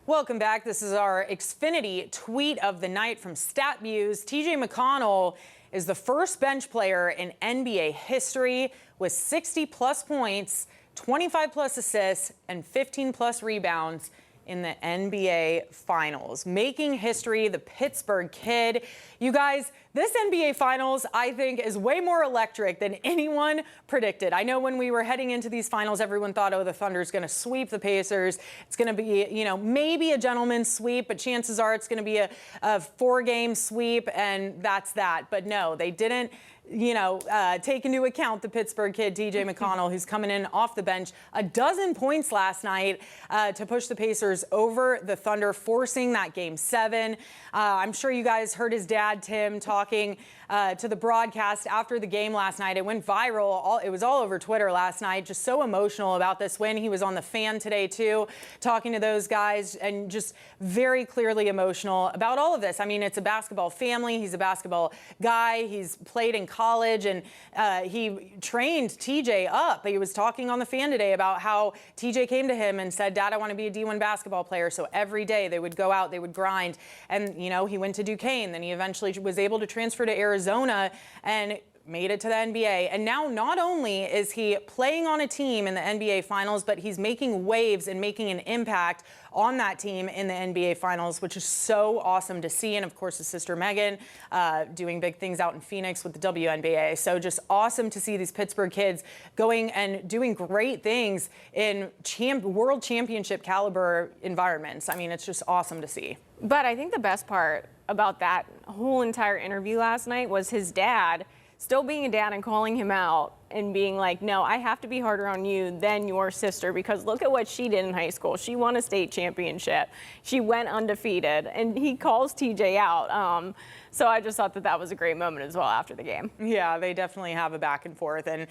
Welcome back. This is our Xfinity tweet of the night from StatMuse. TJ McConnell is the first bench player in NBA history with 60-plus points, 25-plus assists, and 15-plus rebounds in the NBA Finals. Making history, the Pittsburgh Kid. You guys, this NBA Finals, I think, is way more electric than anyone predicted. I know when we were heading into these finals, everyone thought, oh, the Thunder's going to sweep the Pacers. It's going to be, maybe a gentleman's sweep, but chances are it's going to be a four-game sweep, and that's that. But no, they didn't, take into account the Pittsburgh Kid, TJ McConnell, who's coming in off the bench. 12 points last night to push the Pacers over the Thunder, forcing that Game 7. I'm sure you guys heard his dad, Tim, talking to the broadcast after the game last night. It went viral. It was all over Twitter last night. Just so emotional about this win. He was on the Fan today, too, talking to those guys, and just very clearly emotional about all of this. I mean, it's a basketball family. He's a basketball guy. He's played in college, and he trained TJ up. He was talking on the Fan today about how TJ came to him and said, Dad, I want to be a D1 basketball player. So every day they would go out, they would grind. And, he went to Duquesne. Then he eventually was able to transfer to Arizona and made it to the NBA. And now not only is he playing on a team in the NBA Finals, but he's making waves and making an impact on that team in the NBA Finals, which is so awesome to see. And of course, his sister Megan doing big things out in Phoenix with the WNBA. So just awesome to see these Pittsburgh kids going and doing great things in world championship caliber environments. I mean, it's just awesome to see. But I think the best part about that whole entire interview last night was his dad still being a dad and calling him out and being like, no, I have to be harder on you than your sister, because look at what she did in high school. She won a state championship. She went undefeated, and he calls TJ out. So I just thought that was a great moment as well after the game. Yeah, they definitely have a back and forth, and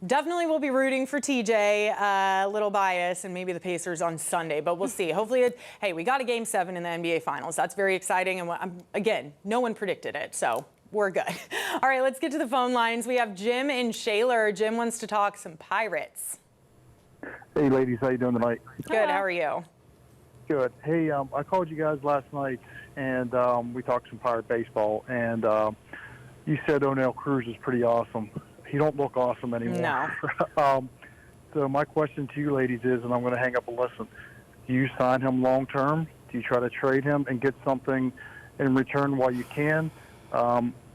definitely will be rooting for TJ. A little bias, and maybe the Pacers on Sunday, but we'll see. Hopefully, hey, we got a Game 7 in the NBA Finals. That's very exciting, and again, no one predicted it, so we're good. All right, let's get to the phone lines. We have Jim in Shaler. Jim wants to talk some Pirates. Hey, ladies. How you doing tonight? Good. How are you? Good. Hey, I called you guys last night, and we talked some Pirate baseball, and you said O'Neal Cruz is pretty awesome. He don't look awesome anymore. No. So my question to you ladies is, and I'm going to hang up and listen, do you sign him long-term? Do you try to trade him and get something in return while you can?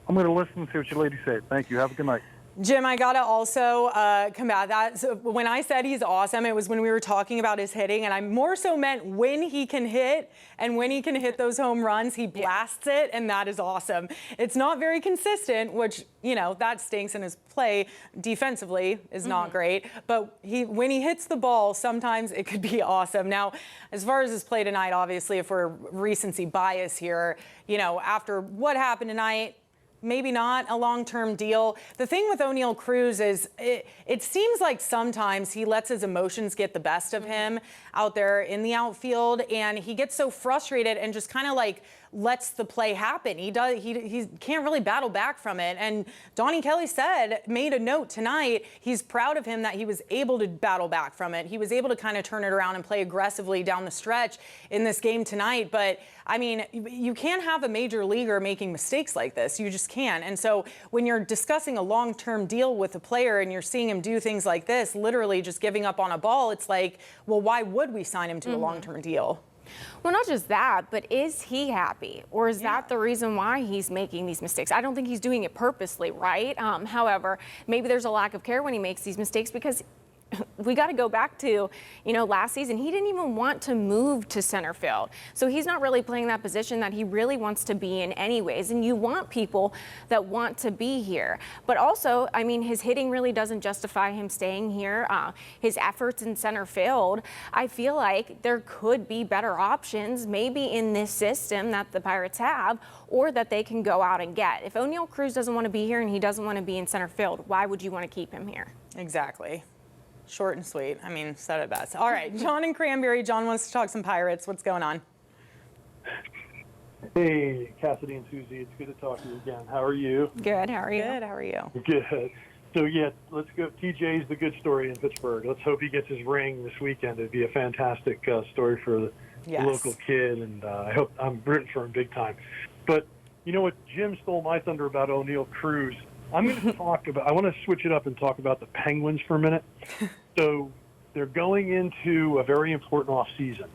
I'm going to listen and see what you ladies say. Thank you. Have a good night. Jim, I got to also combat that. So when I said he's awesome, it was when we were talking about his hitting, and I more so meant when he can hit and when he can hit those home runs, he blasts it, and that is awesome. It's not very consistent, which, that stinks, in his play defensively is not great. But when he hits the ball, sometimes it could be awesome. Now, as far as his play tonight, obviously, if we're recency bias here, after what happened tonight, maybe not a long-term deal. The thing with O'Neal Cruz is it seems like sometimes he lets his emotions get the best of him out there in the outfield, and he gets so frustrated and just kind of like lets the play happen. He can't really battle back from it. And Donnie Kelly made a note tonight, he's proud of him that he was able to battle back from it. He was able to kind of turn it around and play aggressively down the stretch in this game tonight. But I mean, you can't have a major leaguer making mistakes like this. You just can't. And so when you're discussing a long-term deal with a player and you're seeing him do things like this, literally just giving up on a ball, it's like, well, why would we sign him to a long-term deal? Well, not just that, but is he happy? Or is that the reason why he's making these mistakes? I don't think he's doing it purposely, right? However, maybe there's a lack of care when he makes these mistakes, because we got to go back to, last season, he didn't even want to move to center field. So he's not really playing that position that he really wants to be in anyways. And you want people that want to be here. But also, I mean, his hitting really doesn't justify him staying here. His efforts in center field, I feel like there could be better options, maybe in this system that the Pirates have, or that they can go out and get. If O'Neal Cruz doesn't want to be here and he doesn't want to be in center field, why would you want to keep him here? Exactly. Short and sweet. I mean, said it best. All right, John in Cranberry. John wants to talk some Pirates. What's going on? Hey, Cassidy and Suzie. It's good to talk to you again. How are you? Good. How are you? Good. How are you? Good. So, yeah, let's go. TJ's the good story in Pittsburgh. Let's hope he gets his ring this weekend. It'd be a fantastic story for Yes. a local kid, and I hope I'm rooting for him big time. But you know what? Jim stole my thunder about O'Neal Cruz. I'm going to I want to switch it up and talk about the Penguins for a minute. So they're going into a very important off season.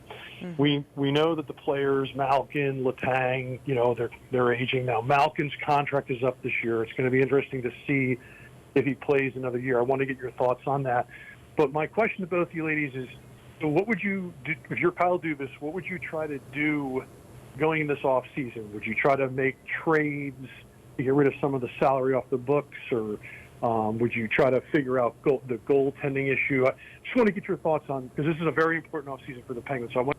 We know that the players, Malkin, Letang, they're aging now. Malkin's contract is up this year. It's going to be interesting to see if he plays another year. I want to get your thoughts on that. But my question to both of you ladies is, so what would you do if you're Kyle Dubas? What would you try to do going in this off season? Would you try to make trades to get rid of some of the salary off the books, or would you try to figure out the goaltending issue? I just want to get your thoughts on, because this is a very important offseason for the Penguins. So I want.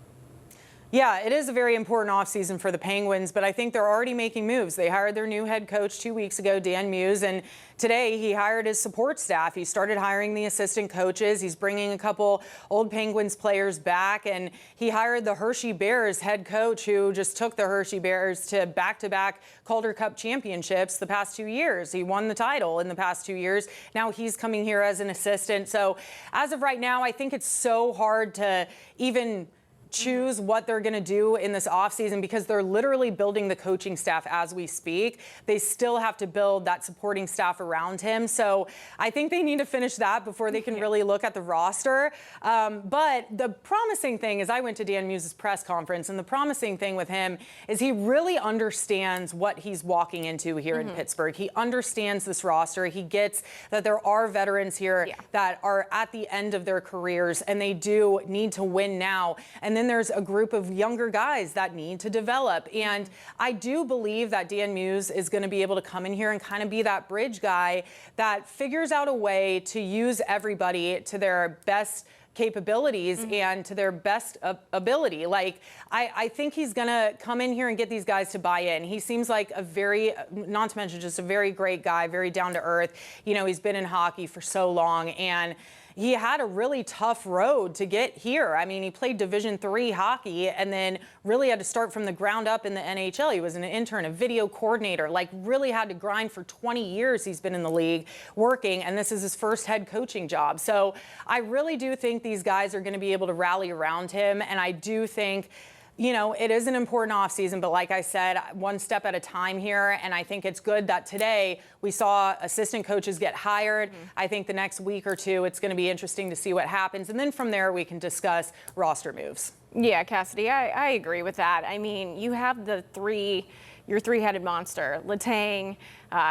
Yeah, it is a very important offseason for the Penguins, but I think they're already making moves. They hired their new head coach 2 weeks ago, Dan Muse, and today he hired his support staff. He started hiring the assistant coaches. He's bringing a couple old Penguins players back, and he hired the Hershey Bears head coach, who just took the Hershey Bears to back-to-back Calder Cup championships the past 2 years. He won the title in the past 2 years. Now he's coming here as an assistant. So as of right now, I think it's so hard to even choose what they're going to do in this offseason, because they're literally building the coaching staff as we speak. They still have to build that supporting staff around him. So I think they need to finish that before they can really look at the roster. But the promising thing is, I went to Dan Muse's press conference, and the promising thing with him is he really understands what he's walking into here in Pittsburgh. He understands this roster. He gets that there are veterans here that are at the end of their careers, and they do need to win now. And then there's a group of younger guys that need to develop. And I do believe that Dan Muse is going to be able to come in here and kind of be that bridge guy that figures out a way to use everybody to their best capabilities and to their best ability. Like, I think he's going to come in here and get these guys to buy in. He seems like a very, not to mention just a very great guy, very down to earth. You know, he's been in hockey for so long, and he had a really tough road to get here. I mean, he played Division III hockey and then really had to start from the ground up in the NHL. He was an intern, a video coordinator, like really had to grind for 20 years. He's been in the league working, and this is his first head coaching job. So I really do think these guys are going to be able to rally around him, and I do think, you know, it is an important offseason, but like I said, one step at a time here. And I think it's good that today we saw assistant coaches get hired. I think the next week or two, it's going to be interesting to see what happens. And then from there, we can discuss roster moves. Yeah, Cassidy, I agree with that. I mean, you have your three-headed monster, Letang,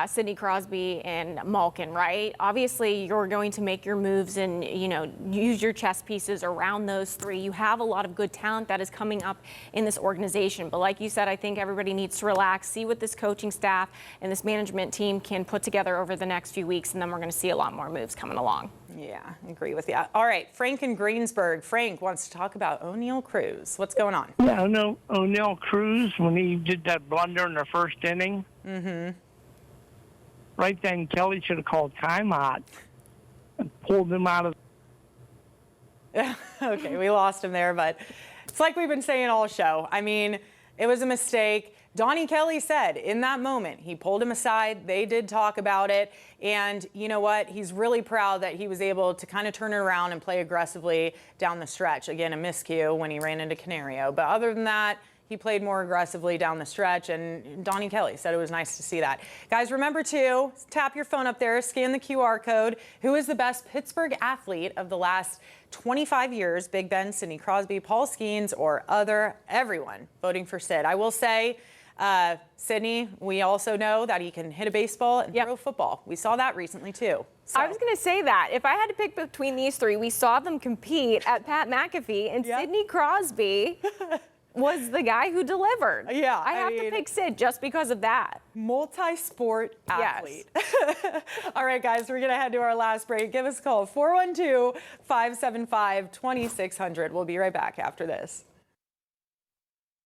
Sidney Crosby, and Malkin, right? Obviously, you're going to make your moves and, you know, use your chess pieces around those three. You have a lot of good talent that is coming up in this organization. But like you said, I think everybody needs to relax, see what this coaching staff and this management team can put together over the next few weeks, and then we're going to see a lot more moves coming along. Yeah, I agree with you. All right, Frank in Greensburg. Frank wants to talk about O'Neal Cruz. What's going on? Yeah, no, O'Neal Cruz, when he did that blunder in the first inning, right then Kelly should have called timeout and pulled him out of. Okay, we lost him there, but it's like we've been saying all show. I mean, it was a mistake. Donnie Kelly said in that moment, he pulled him aside. They did talk about it. And you know what? He's really proud that he was able to kind of turn it around and play aggressively down the stretch. Again, a miscue when he ran into Canario. But other than that, he played more aggressively down the stretch, and Donnie Kelly said it was nice to see that. Guys, remember to tap your phone up there, scan the QR code. Who is the best Pittsburgh athlete of the last 25 years? Big Ben, Sidney Crosby, Paul Skeens, or everyone voting for Sid. I will say, Sidney, we also know that he can hit a baseball and throw a football. We saw that recently, too. So. I was going to say that. If I had to pick between these three, we saw them compete at Pat McAfee, and Sidney Crosby was the guy who delivered. Yeah, I have to pick Sid just because of that. Multi-sport athlete. Yes. All right, guys, we're going to head to our last break. Give us a call, 412-575-2600. We'll be right back after this.